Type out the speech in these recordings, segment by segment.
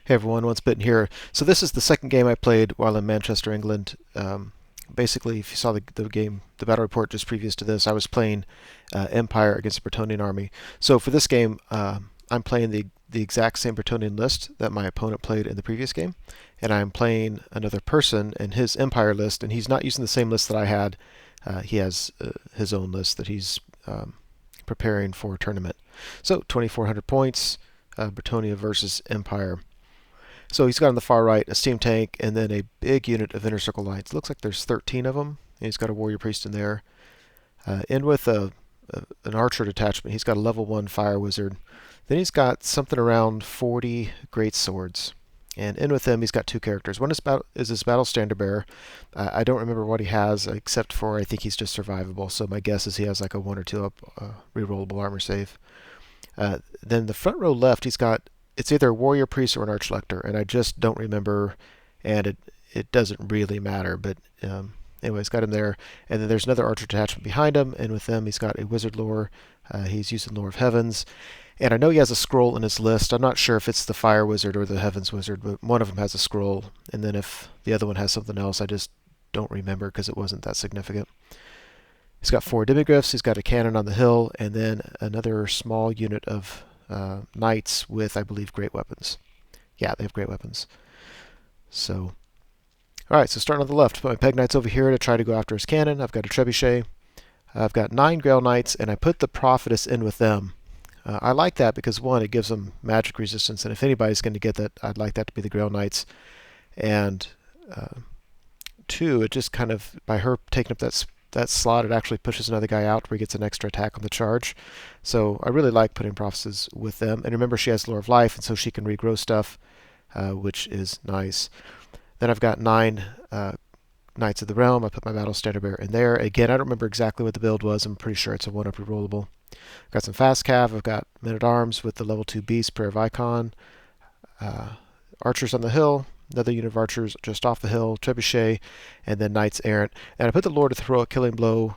Hey everyone, Once Bitten here. So this is the second game I played while in Manchester, England. Basically, if you saw the battle report just previous to this, I was playing Empire against the Bretonnian army. So for this game, I'm playing the exact same Bretonnian list that my opponent played in the previous game, and I'm playing another person in his Empire list, and he's not using the same list that I had. He has his own list that he's preparing for a tournament. So 2,400 points, Bretonnia versus Empire. So he's got on the far right a steam tank and then a big unit of inner circle knights. It looks like there's 13 of them. And he's got a warrior priest in there. In with an archer detachment, he's got a level 1 fire wizard. Then he's got something around 40 great swords. And in with him, he's got two characters. One is his battle standard bearer. I don't remember what he has, except for I think he's just survivable. So my guess is he has like a 1 or 2 up rerollable armor save. Then the front row left, he's got it's either a warrior priest or an archlector, and I just don't remember, and it doesn't really matter. But anyway, he's got him there, and then there's another archer detachment behind him, and with them he's got a wizard lore. He's using Lore of Heavens, and I know he has a scroll in his list. I'm not sure if it's the Fire Wizard or the Heavens Wizard, but one of them has a scroll, and then if the other one has something else, I just don't remember because it wasn't that significant. He's got 4 demigryphs, he's got a cannon on the hill, and then another small unit of knights with, I believe, great weapons. Yeah, they have great weapons. So, alright, so starting on the left, put my peg knights over here to try to go after his cannon. I've got a trebuchet. I've got 9 grail knights, and I put the prophetess in with them. I like that because, one, it gives them magic resistance, and if anybody's going to get that, I'd like that to be the grail knights. And 2, it just kind of, by her taking up that slot, it actually pushes another guy out where he gets an extra attack on the charge. So I really like putting prophecies with them. And remember, she has Lore of Life, and so she can regrow stuff, which is nice. Then I've got 9 Knights of the Realm. I put my Battle Standard Bearer in there. Again, I don't remember exactly what the build was. I'm pretty sure it's a 1-up rerollable. I've got some Fast Cav. I've got Men-at-Arms with the level 2 Beast, Prayer of Icon. Archers on the hill. Another unit of archers just off the hill, trebuchet, and then knights errant. And I put the Lord to throw a killing blow,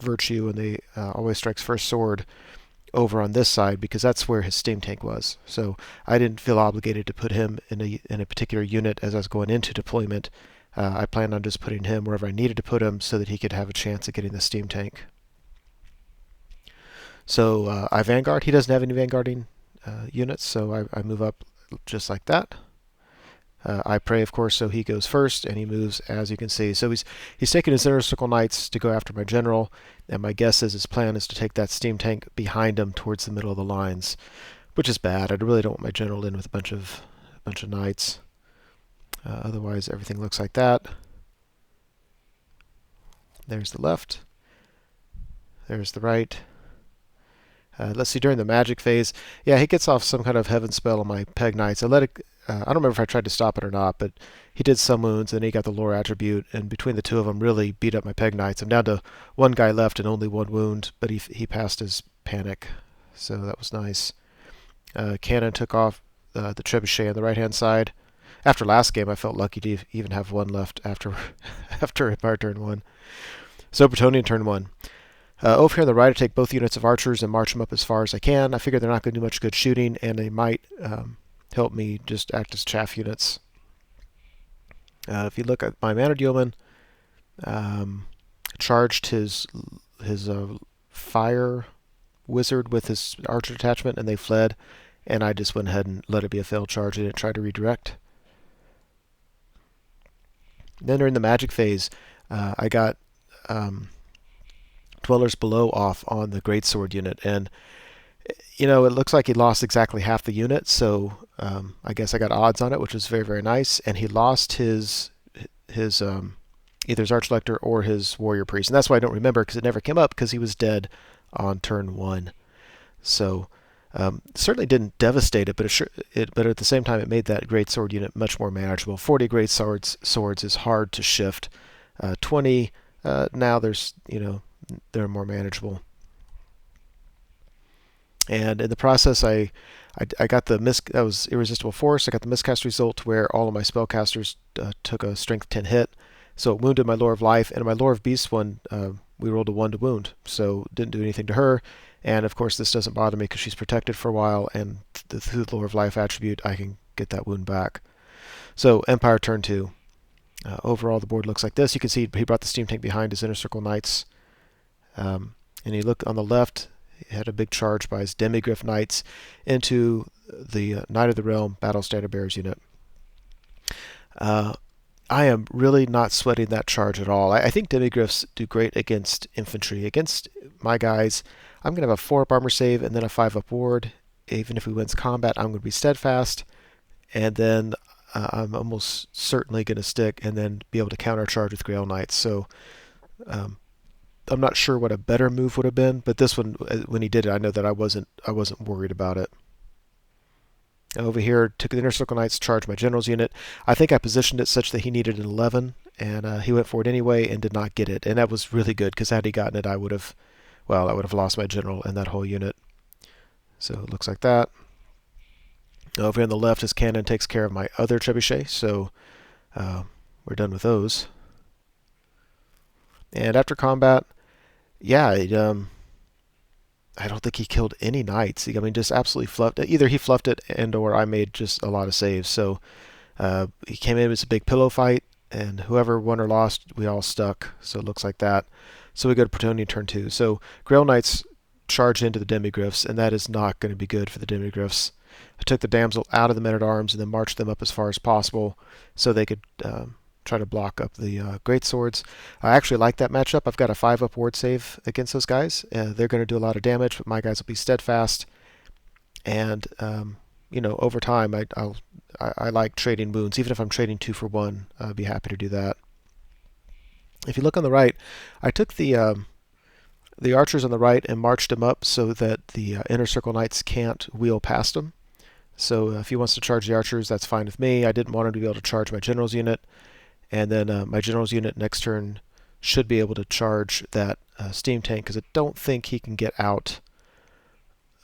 virtue, and the always strikes first sword over on this side because that's where his steam tank was. So I didn't feel obligated to put him in a particular unit as I was going into deployment. I planned on just putting him wherever I needed to put him so that he could have a chance at getting the steam tank. So I vanguard. He doesn't have any vanguarding units, so I move up just like that. I pray, of course, so he goes first, and he moves, as you can see. So he's taking his inner circle knights to go after my general, and my guess is his plan is to take that steam tank behind him towards the middle of the lines, which is bad. I really don't want my general in with a bunch of knights. Otherwise, everything looks like that. There's the left. There's the right. Let's see, during the magic phase, yeah, he gets off some kind of heaven spell on my peg knights. I don't remember if I tried to stop it or not, but he did some wounds, and he got the lore attribute, and between the two of them really beat up my peg knights. I'm down to 1 guy left and only 1 wound, but he passed his panic, so that was nice. Cannon took off the trebuchet on the right-hand side. After last game, I felt lucky to even have 1 left after Empire turn 1. So Bretonnian turn 1. Over here on the right, I take both units of archers and march them up as far as I can. I figure they're not going to do much good shooting, and they might help me just act as chaff units. If you look at my Mannered Yeoman, charged his fire wizard with his archer detachment, and they fled, and I just went ahead and let it be a failed charge. I didn't try to redirect. Then during the magic phase, I got Dwellers Below off on the greatsword unit, and it looks like he lost exactly half the unit, so I guess I got odds on it, which was very, very nice. And he lost his either his archlector or his warrior priest, and that's why I don't remember because it never came up because he was dead on turn 1. So certainly didn't devastate it, but at the same time it made that greatsword unit much more manageable. 40 great swords is hard to shift. 20 now they're more manageable. And in the process, I got that was Irresistible Force. I got the miscast result where all of my spellcasters took a strength 10 hit. So it wounded my Lore of Life, and my Lore of Beast one, we rolled a 1 to wound. So didn't do anything to her. And of course, this doesn't bother me because she's protected for a while, and through the Lore of Life attribute, I can get that wound back. So Empire turn 2. Overall, the board looks like this. You can see he brought the steam tank behind his Inner Circle Knights. And you look on the left, he had a big charge by his Demigryph Knights into the Knight of the Realm Battle Standard Bearers unit. I am really not sweating that charge at all. I think Demigryphs do great against infantry. Against my guys, I'm going to have a 4-up armor save and then a 5-up ward. Even if he wins combat, I'm going to be steadfast. And then I'm almost certainly going to stick and then be able to countercharge with Grail Knights. So I'm not sure what a better move would have been, but this one, when he did it, I know that I wasn't worried about it. Over here, took the Inner Circle Knights, charged my general's unit. I think I positioned it such that he needed an 11, and he went for it anyway and did not get it. And that was really good, because had he gotten it, I would have lost my general and that whole unit. So it looks like that. Over here on the left, his cannon takes care of my other trebuchet, so we're done with those. And after combat, yeah, I don't think he killed any knights. I mean, just absolutely fluffed it. Either he fluffed it and or I made just a lot of saves. So he came in, it was a big pillow fight, and whoever won or lost, we all stuck. So it looks like that. So we go to Bretonnia turn 2. So Grail Knights charge into the Demigryphs, and that is not going to be good for the Demigryphs. I took the damsel out of the men-at-arms and then marched them up as far as possible so they could try to block up the great swords. I actually like that matchup. I've got a 5-up ward save against those guys. They're going to do a lot of damage, but my guys will be steadfast. And over time, I like trading wounds. Even if I'm trading 2 for 1, I'd be happy to do that. If you look on the right, I took the archers on the right and marched them up so that the Inner Circle Knights can't wheel past them. So if he wants to charge the archers, that's fine with me. I didn't want him to be able to charge my general's unit. And then my general's unit next turn should be able to charge that steam tank, because I don't think he can get out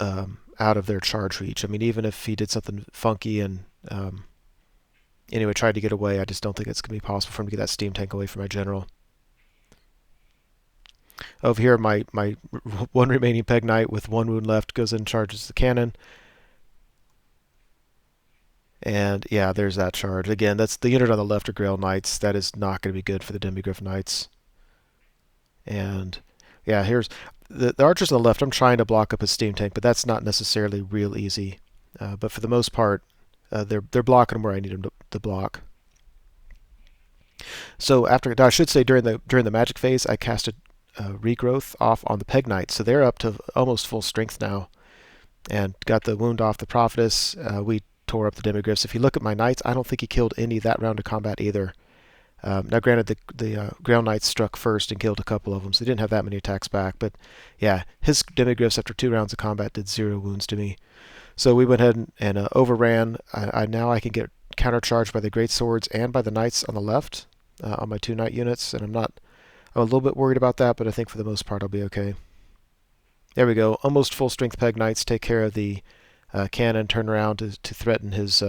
of their charge reach. I mean, even if he did something funky and anyway tried to get away, I just don't think it's going to be possible for him to get that steam tank away from my general. Over here, my one remaining Peg Knight with 1 wound left goes in and charges the cannon. And yeah, there's that charge. Again, that's the unit on the left are Grail Knights. That is not going to be good for the Demigryph Knights. And yeah, here's the archers on the left. I'm trying to block up his steam tank, but that's not necessarily real easy. But for the most part, they're blocking him where I need them to block. So I should say during the magic phase, I casted regrowth off on the Peg Knights, so they're up to almost full strength now, and got the wound off the prophetess. We tore up the Demigryphs. If you look at my knights, I don't think he killed any that round of combat either. Now, granted, the Grail Knights struck first and killed a couple of them, so they didn't have that many attacks back. But yeah, his Demigryphs after 2 rounds of combat did 0 wounds to me. So we went ahead and overran. Now I can get countercharged by the great swords and by the knights on the left on my 2 knight units, and I'm a little bit worried about that, but I think for the most part I'll be okay. There we go. Almost full strength Peg Knights take care of the cannon, turn around to threaten his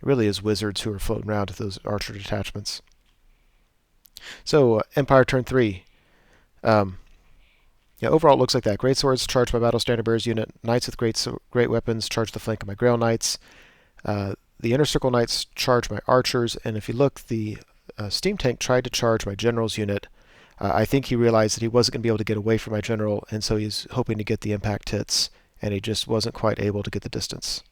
wizards who are floating around with those archer detachments. So Empire turn 3. Overall it looks like that. Great swords charged my battle standard bearers unit. Knights with great weapons charge the flank of my Grail Knights. The Inner Circle Knights charge my archers, and if you look, the steam tank tried to charge my general's unit. I think he realized that he wasn't going to be able to get away from my general, and so he's hoping to get the impact hits, and he just wasn't quite able to get the distance.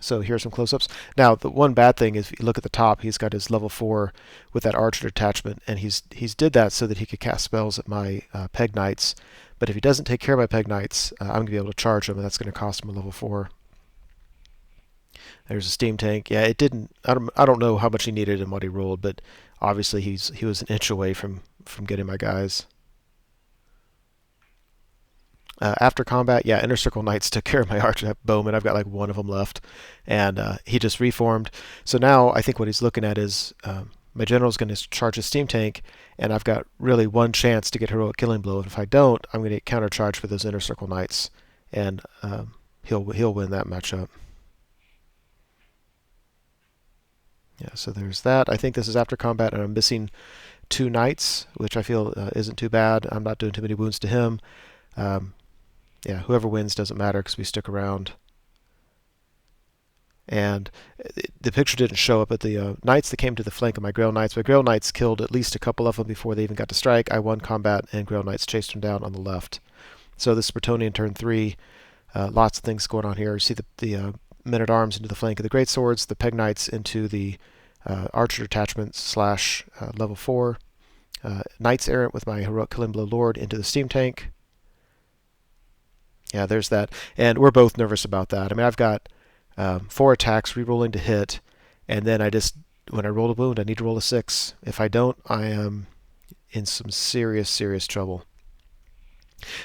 So here's some close-ups. Now, the one bad thing is, if you look at the top, he's got his level 4 with that archer detachment, and he's did that so that he could cast spells at my Peg Knights. But if he doesn't take care of my Peg Knights, I'm going to be able to charge him, and that's going to cost him a level 4. There's a steam tank. Yeah, it didn't. I don't know how much he needed and what he rolled, but obviously he was an inch away from getting my guys. After combat, yeah, Inner Circle Knights took care of my archer bowman. I've got like 1 of them left, and he just reformed. So now I think what he's looking at is my general's going to charge a steam tank, and I've got really 1 chance to get heroic killing blow. And if I don't, I'm going to get countercharged for those Inner Circle Knights, and he'll win that matchup. Yeah, so there's that. I think this is after combat, and I'm missing 2 knights, which I feel isn't too bad. I'm not doing too many wounds to him. Yeah, whoever wins doesn't matter because we stick around. And the picture didn't show up, but the knights that came to the flank of my Grail Knights, killed at least a couple of them before they even got to strike. I won combat, and Grail Knights chased them down on the left. So this is Bretonnian turn 3. Lots of things going on here. You see the men-at-arms into the flank of the Great Swords, the Peg Knights into the Archer detachment slash level 4. Knights Errant with my Heroic Killing Blow Lord into the Steam Tank. Yeah, there's that. And we're both nervous about that. I mean, I've got 4 attacks, re-rolling to hit, and then when I roll a wound, I need to roll a 6. If I don't, I am in some serious, serious trouble.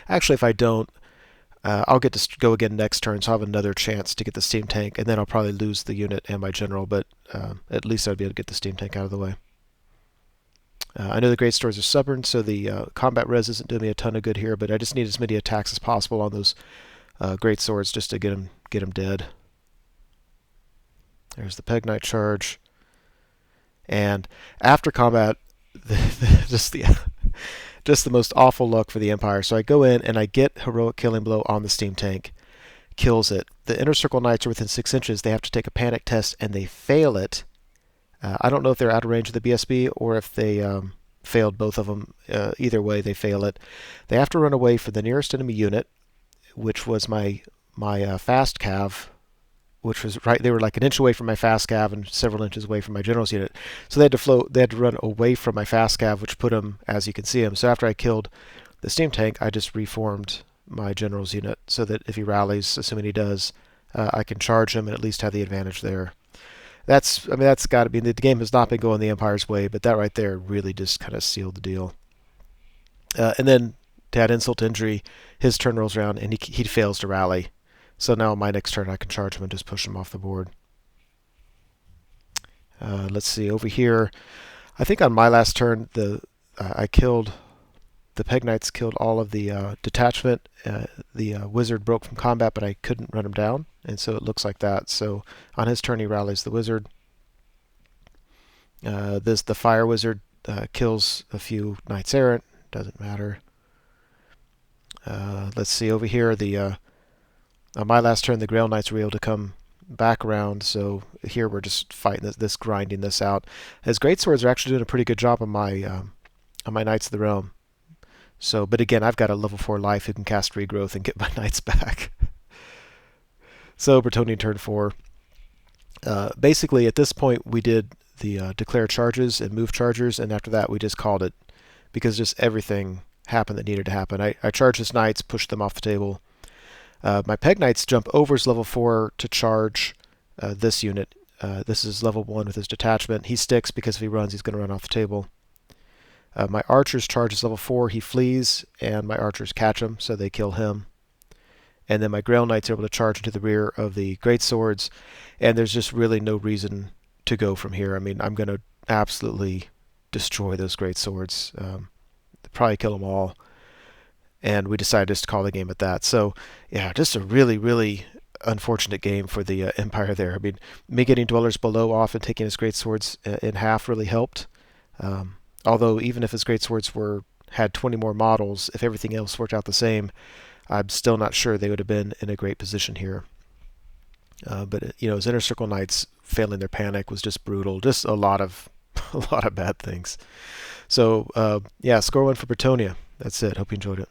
Actually, if I don't, I'll get to go again next turn, so I'll have another chance to get the Steam Tank, and then I'll probably lose the unit and my general, but at least I'd be able to get the Steam Tank out of the way. I know the Great Swords are stubborn, so the combat res isn't doing me a ton of good here, but I just need as many attacks as possible on those Great Swords just to get them dead. There's the Peg Knight charge. And after combat, just the most awful luck for the Empire. So I go in and I get Heroic Killing Blow on the Steam Tank. Kills it. The Inner Circle Knights are within 6 inches. They have to take a panic test, and they fail it. I don't know if they're out of range of the BSB or if they failed both of them. Either way, they fail it. They have to run away for the nearest enemy unit, which was my fast cav, which was right. They were like an inch away from my fast cav and several inches away from my general's unit. So they had to run away from my fast cav, which put them, as you can see him. So after I killed the Steam Tank, I just reformed my general's unit so that if he rallies, assuming he does, I can charge him and at least have the advantage there. That's got to be. The game has not been going the Empire's way, but that right there really just kind of sealed the deal. And then, to add insult to injury, his turn rolls around and he fails to rally. So now my next turn I can charge him and just push him off the board. Let's see, over here, I think on my last turn, I killed the Peg Knights, killed all of the detachment. The wizard broke from combat, but I couldn't run him down, and so it looks like that. So on his turn, he rallies the wizard. The fire wizard kills a few Knights Errant. Doesn't matter. Let's see, over here, on my last turn, the Grail Knights were able to come back around, so here we're just fighting this grinding this out. His Great Swords are actually doing a pretty good job on my Knights of the Realm. So, but again, I've got a level 4 life who can cast Regrowth and get my Knights back. So, Bretonnian turn 4. Basically, at this point, we did the declare charges and move chargers, and after that, we just called it because just everything happened that needed to happen. I charged his Knights, pushed them off the table. My Peg Knights jump over his level 4 to charge this unit. This is level 1 with his detachment. He sticks because if he runs, he's going to run off the table. My archers charge his level 4. He flees, and my archers catch him, so they kill him. And then my Grail Knights are able to charge into the rear of the Great Swords, and there's just really no reason to go from here. I mean, I'm going to absolutely destroy those Great Swords. Probably kill them all. And we decided just to call the game at that. So, yeah, just a really, really unfortunate game for the Empire there. I mean, me getting Dwellers Below off and taking his Great Swords in half really helped. Although, even if his Great Swords had 20 more models, if everything else worked out the same, I'm still not sure they would have been in a great position here. But his Inner Circle Knights failing their panic was just brutal. Just a lot of bad things. So, yeah, score 1 for Bretonnia. That's it. Hope you enjoyed it.